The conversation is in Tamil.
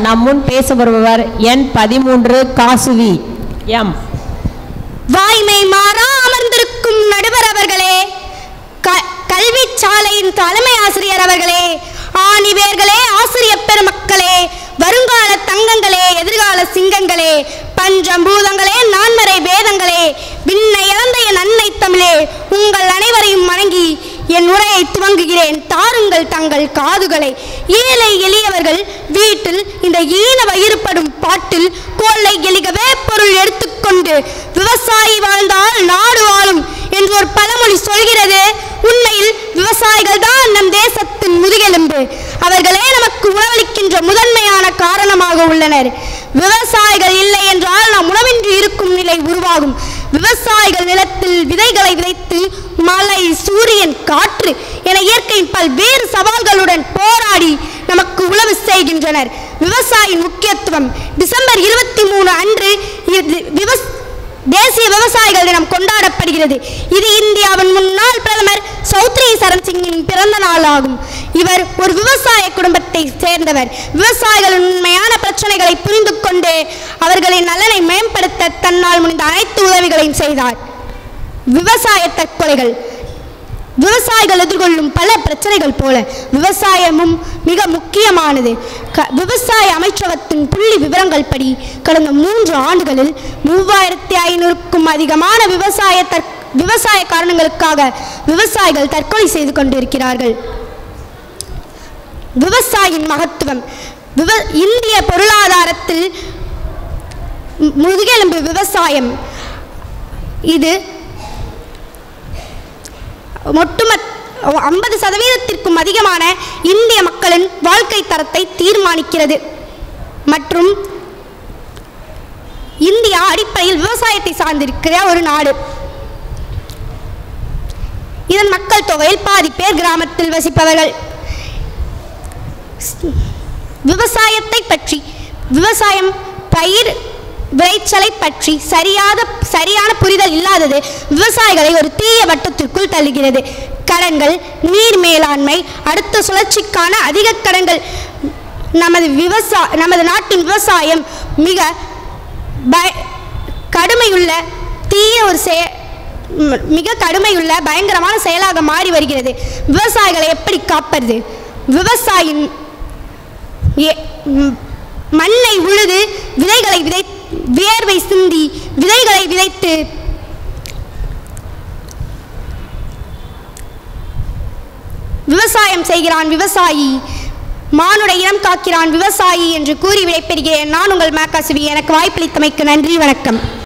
நம் முன் பேச வருபவர் எண் 13 காசுவி எம். வாய்மை மாறா அமர்ந்திருக்கும் நடுவர் அவர்களே, கல்வி சாலையின் தலைமை ஆசிரியர் அவர்களே, ஆணிவேர்களே, ஆசிரியர் பெருமக்களே, வருங்கால தங்கங்களே, எதிர்கால சிங்கங்களே, பஞ்சபூதங்களே, நான்மறை வேதங்களே, விண்ணை இழந்த என் அன்னை தமிழே, உங்கள் அனைவரையும் வணங்கி என் உரையை துவங்குகிறேன். தாருங்கள் தங்கள் காதுகளை. ஏழை எளியவர்கள் வீட்டில் இந்த ஈன வயிறுபடும் பாட்டில் கோலை எளிகவே பொருள் எடுத்துக்கொண்டு விவசாயி வாழ்ந்தால் நாடு வாழும் என்று ஒரு பழமொழி சொல்கிறது. உண்மையில் விவசாயிகள் தான் நம் தேசத்தின் முதுகெலும்பு. அவர்களே நமக்கு உணவளிக்கின்ற முதன்மையான காரணமாக உள்ளனர். விவசாயிகள் இல்லை என்றால் நாம் உணவின்றி இருக்கும் நிலை உருவாகும். விவசாயிகள் நிலத்தில் விதைகளை விதைத்து மழை, சூரியன், காற்று என இயற்கையின் பல்வேறு சவால்களுடன் போராடி நமக்கு உழவு செய்கின்றனர். விவசாயியின் முக்கியத்துவம் டிசம்பர் 23 அன்று தேசிய விவசாயிகள் தினம் கொண்டாடப்படுகிறது. இது இந்தியாவின் முன்னாள் பிரதமர் சௌத்ரி சரண் சிங்கின் பிறந்த நாள் ஆகும். இவர் ஒரு விவசாய குடும்பத்தை சேர்ந்தவர். விவசாயிகளின் உண்மையான பிரச்சனைகளை புரிந்து கொண்டு அவர்களின் நலனை மேம்படுத்த தன்னால் முடிந்த அனைத்து உதவிகளையும் செய்தார். விவசாய தற்கொலைகள். விவசாயிகள் எதிர்கொள்ளும் பல பிரச்சனைகள் போல விவசாயமும் மிக முக்கியமானது. விவசாய அமைச்சகத்தின் புள்ளி விவரங்கள் படி கடந்த 3 ஆண்டுகளில் 3500க்கும் அதிகமான விவசாய காரணங்களுக்காக விவசாயிகள் தற்கொலை செய்து கொண்டிருக்கிறார்கள். விவசாயியின் மகத்துவம். இந்திய பொருளாதாரத்தில் முதுகெலும்பு விவசாயம். இது ஒட்டுமொத்த 50%த்திற்கும் அதிகமான இந்திய மக்களின் வாழ்க்கை தரத்தை தீர்மானிக்கிறது. மற்றும் இந்தியா அடிப்படையில் விவசாயத்தை சார்ந்திருக்கிற ஒரு நாடு. இதன் மக்கள் தொகையில் பாதி பேர் கிராமத்தில் வசிப்பவர்கள். விவசாயத்தை பற்றி, விவசாயம் பயிர் விளைச்சலை பற்றி சரியான புரிதல் இல்லாதது விவசாயிகளை ஒரு தீய வட்டத்திற்குள் தள்ளுகிறது. கடன்கள், நீர் மேலாண்மை, அடுத்த சுழற்சிக்கான அதிக கடன்கள். நமது நாட்டின் விவசாயம் மிக கடுமையுள்ள பயங்கரமான செயலாக மாறி வருகிறது. விவசாயிகளை எப்படி காப்பது? விவசாயின் மண்ணை உழுது விதைகளை வியர்வை சிந்தி விதைகளை விதைத்து விவசாயம் செய்கிறான் விவசாயி. மானுட இனம் காக்கிறான் விவசாயி என்று கூறி விடைபெறுகிறேன். நான் உங்கள் காசுவி. எனக்கு வாய்ப்பளித்தமைக்கு நன்றி, வணக்கம்.